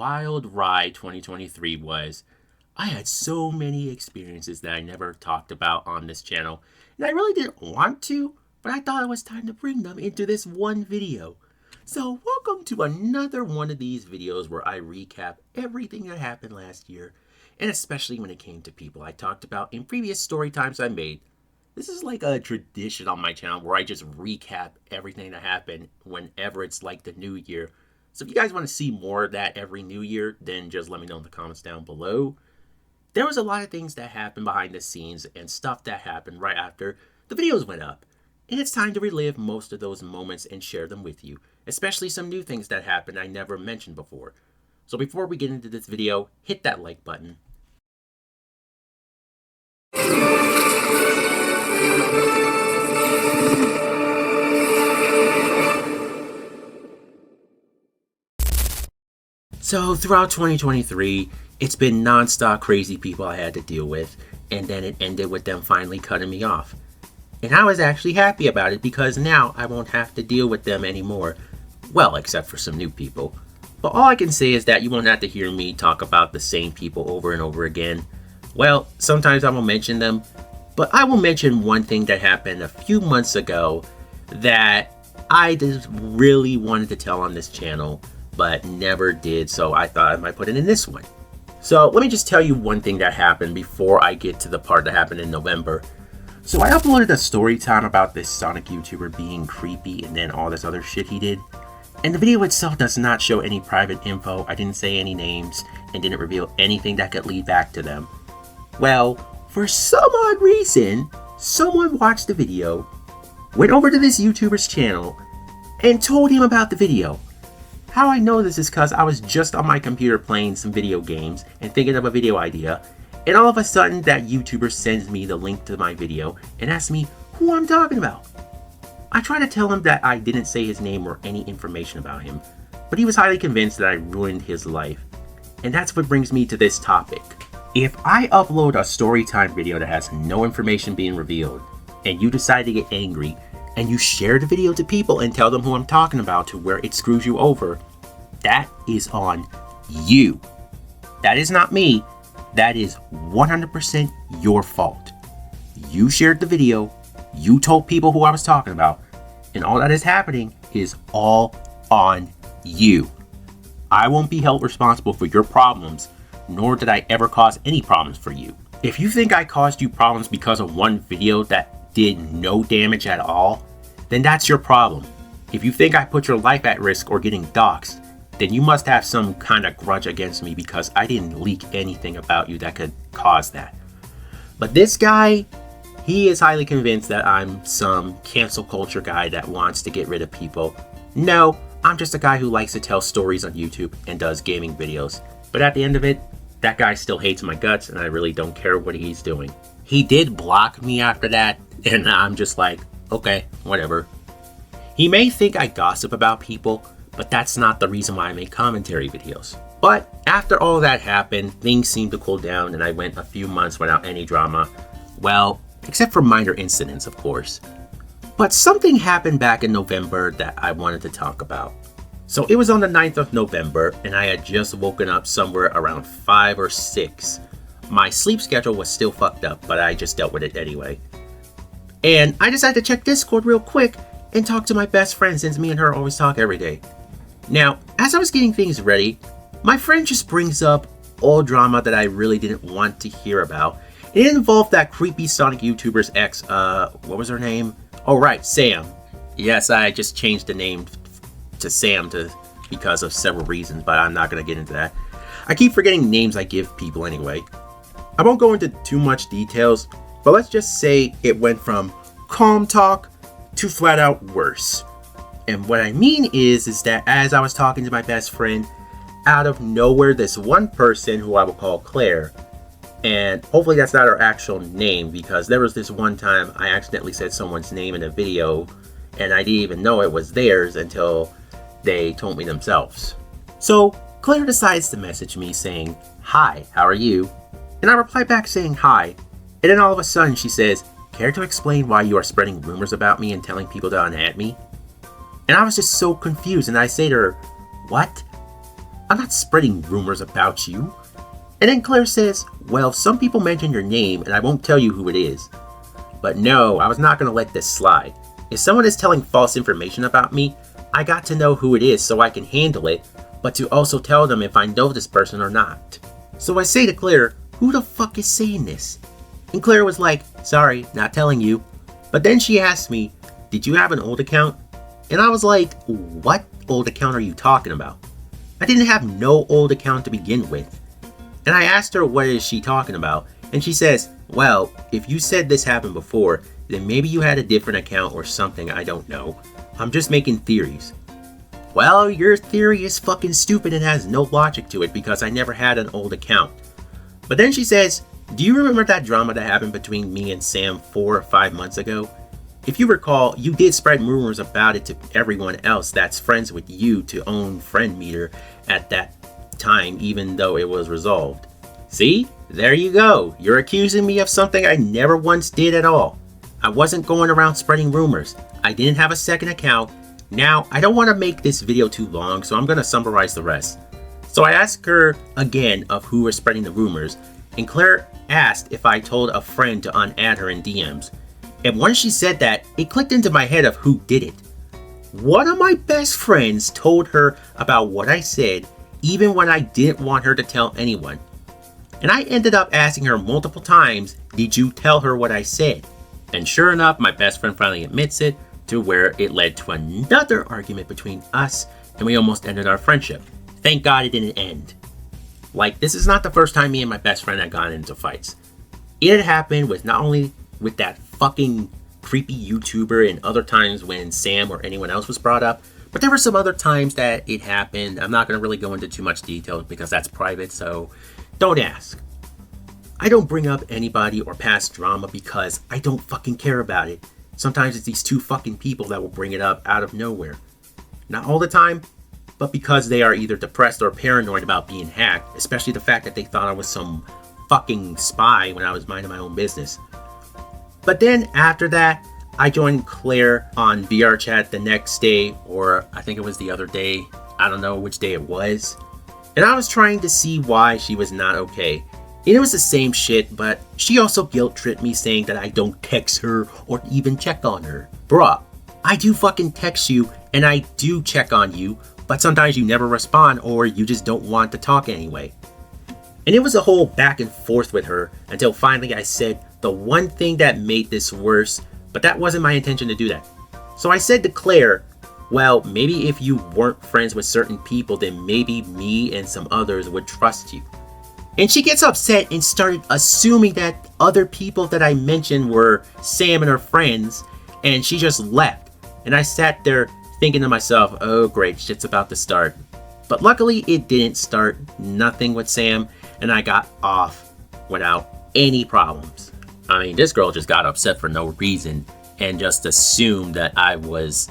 wild ride 2023 was. I had so many experiences that I never talked about on this channel, and I really didn't want to, but I thought it was time to bring them into this one video. So welcome to another one of these videos where I recap everything that happened last year, and especially when it came to people I talked about in previous story times I made. This is like a tradition on my channel where I just recap everything that happened whenever it's like the new year. So if you guys want to see more of that every new year, then just let me know in the comments down below. There was a lot of things that happened behind the scenes and stuff that happened right after the videos went up. And it's time to relive most of those moments and share them with you, especially some new things that happened I never mentioned before. So before we get into this video, hit that like button. So throughout 2023, it's been non-stop crazy people I had to deal with, and then it ended with them finally cutting me off. And I was actually happy about it because now I won't have to deal with them anymore. Well, except for some new people. But all I can say is that you won't have to hear me talk about the same people over and over again. Well, sometimes I will mention them, but I will mention one thing that happened a few months ago that I just really wanted to tell on this channel, but never did, so I thought I might put it in this one. So let me just tell you one thing that happened before I get to the part that happened in November. So I uploaded a story time about this Sonic YouTuber being creepy and then all this other shit he did. And the video itself does not show any private info, I didn't say any names, and didn't reveal anything that could lead back to them. Well, for some odd reason, someone watched the video, went over to this YouTuber's channel, and told him about the video. How I know this is because I was just on my computer playing some video games and thinking of a video idea, and all of a sudden that YouTuber sends me the link to my video and asks me who I'm talking about. I tried to tell him that I didn't say his name or any information about him, but he was highly convinced that I ruined his life. And that's what brings me to this topic. If I upload a storytime video that has no information being revealed, and you decide to get angry, and you share the video to people and tell them who I'm talking about to where it screws you over, that is on you. That is not me. That is 100% your fault. You shared the video, you told people who I was talking about, and all that is happening is all on you. I won't be held responsible for your problems, nor did I ever cause any problems for you. If you think I caused you problems because of one video that did no damage at all, then that's your problem. If you think I put your life at risk or getting doxxed, then you must have some kind of grudge against me because I didn't leak anything about you that could cause that. But this guy, he is highly convinced that I'm some cancel culture guy that wants to get rid of people. No, I'm just a guy who likes to tell stories on YouTube and does gaming videos. But at the end of it, that guy still hates my guts and I really don't care what he's doing. He did block me after that, and I'm just like, okay, whatever. He may think I gossip about people, but that's not the reason why I make commentary videos. But after all that happened, things seemed to cool down and I went a few months without any drama. Well, except for minor incidents, of course. But something happened back in November that I wanted to talk about. So it was on the 9th of November and I had just woken up somewhere around 5 or 6. My sleep schedule was still fucked up, but I just dealt with it anyway. And I decided to check Discord real quick and talk to my best friend since me and her always talk every day. Now, as I was getting things ready, my friend just brings up old drama that I really didn't want to hear about. It involved that creepy Sonic YouTuber's ex, what was her name? Oh right, Sam. Yes, I just changed the name to Sam because of several reasons, but I'm not going to get into that. I keep forgetting names I give people anyway. I won't go into too much details, but let's just say it went from calm talk to flat out worse. And what I mean is that as I was talking to my best friend, out of nowhere, this one person who I will call Claire, and hopefully that's not her actual name because there was this one time I accidentally said someone's name in a video and I didn't even know it was theirs until they told me themselves. So Claire decides to message me saying, "Hi, how are you?" And I reply back saying hi, and then all of a sudden she says, "Care to explain why you are spreading rumors about me and telling people to unadd me?" And I was just so confused, and I say to her, "What?" I'm not spreading rumors about you. And then Claire says, well, some people mention your name and I won't tell you who it is. But no, I was not going to let this slide. If someone is telling false information about me, I got to know who it is so I can handle it, but to also tell them if I know this person or not. So I say to Claire, who the fuck is saying this? And Claire was like, sorry, not telling you. But then she asked me, did you have an old account? And I was like, what old account are you talking about? I didn't have no old account to begin with. And I asked her what is she talking about, and she says, well, if you said this happened before, then maybe you had a different account or something, I don't know. I'm just making theories. Well, your theory is fucking stupid and has no logic to it because I never had an old account. But then she says, do you remember that drama that happened between me and Sam 4 or 5 months ago? If you recall, you did spread rumors about it to everyone else that's friends with you to own friend meter at that time, even though it was resolved. See? There you go. You're accusing me of something I never once did at all. I wasn't going around spreading rumors. I didn't have a second account. Now, I don't want to make this video too long, so I'm going to summarize the rest. So I asked her again of who was spreading the rumors, and Claire asked if I told a friend to unadd her in DMs. And once she said that, it clicked into my head of who did it. One of my best friends told her about what I said, even when I didn't want her to tell anyone. And I ended up asking her multiple times, did you tell her what I said? And sure enough, my best friend finally admits it, to where it led to another argument between us, and we almost ended our friendship. Thank God it didn't end. Like, this is not the first time me and my best friend had gotten into fights. It had happened with not only with that fucking creepy YouTuber and other times when Sam or anyone else was brought up, but there were some other times that it happened. I'm not going to really go into too much detail because that's private, so don't ask. I don't bring up anybody or past drama because I don't fucking care about it. Sometimes it's these two fucking people that will bring it up out of nowhere. Not all the time, but because they are either depressed or paranoid about being hacked, especially the fact that they thought I was some fucking spy when I was minding my own business. But then after that, I joined Claire on VR chat the next day, or I think it was the other day. I don't know which day it was. And I was trying to see why she was not okay. And it was the same shit, but she also guilt tripped me saying that I don't text her or even check on her. Bruh, I do fucking text you and I do check on you, but sometimes you never respond or you just don't want to talk anyway. And it was a whole back and forth with her until finally I said the one thing that made this worse, but that wasn't my intention to do that. So I said to Claire, well, maybe if you weren't friends with certain people, then maybe me and some others would trust you. And she gets upset and started assuming that other people that I mentioned were Sam and her friends, and she just left. And I sat there thinking to myself, oh great, shit's about to start. But luckily it didn't start, nothing with Sam, and I got off without any problems. I mean, this girl just got upset for no reason and just assumed that I was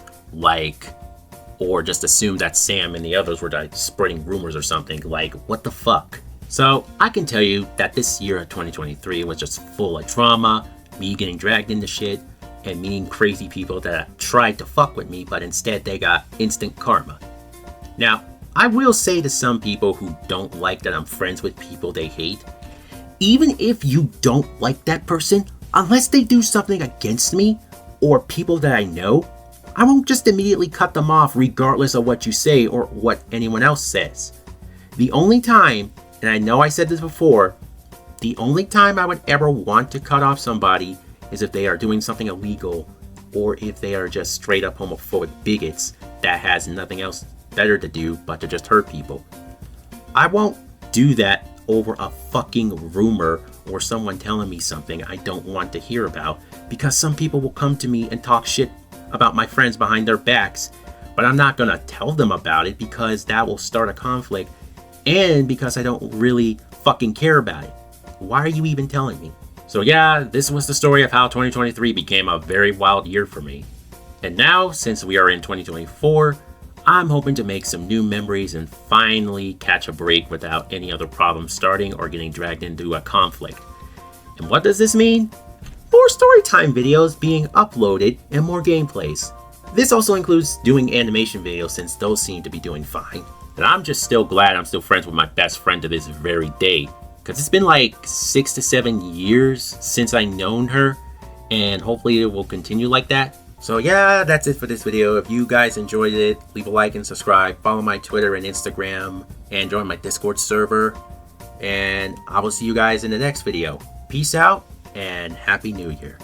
or just assumed that Sam and the others were spreading rumors or something. Like, what the fuck? So I can tell you that this year of 2023 was just full of drama, me getting dragged into shit, and meeting crazy people that tried to fuck with me, but instead they got instant karma. Now, I will say to some people who don't like that I'm friends with people they hate, even if you don't like that person, unless they do something against me or people that I know, I won't just immediately cut them off regardless of what you say or what anyone else says. The only time, and I know I said this before, the only time I would ever want to cut off somebody is if they are doing something illegal or if they are just straight up homophobic bigots that has nothing else better to do but to just hurt people. I won't do that over a fucking rumor or someone telling me something I don't want to hear about, because some people will come to me and talk shit about my friends behind their backs, but I'm not gonna tell them about it because that will start a conflict, and because I don't really fucking care about it. Why are you even telling me? So yeah, this was the story of how 2023 became a very wild year for me. And now, since we are in 2024, I'm hoping to make some new memories and finally catch a break without any other problems starting or getting dragged into a conflict. And what does this mean? More Storytime videos being uploaded and more gameplays. This also includes doing animation videos since those seem to be doing fine. And I'm just still glad I'm still friends with my best friend to this very day. Because it's been like 6 to 7 years since I known her. And hopefully it will continue like that. So yeah, that's it for this video. If you guys enjoyed it, leave a like and subscribe. Follow my Twitter and Instagram. And join my Discord server. And I will see you guys in the next video. Peace out and Happy New Year.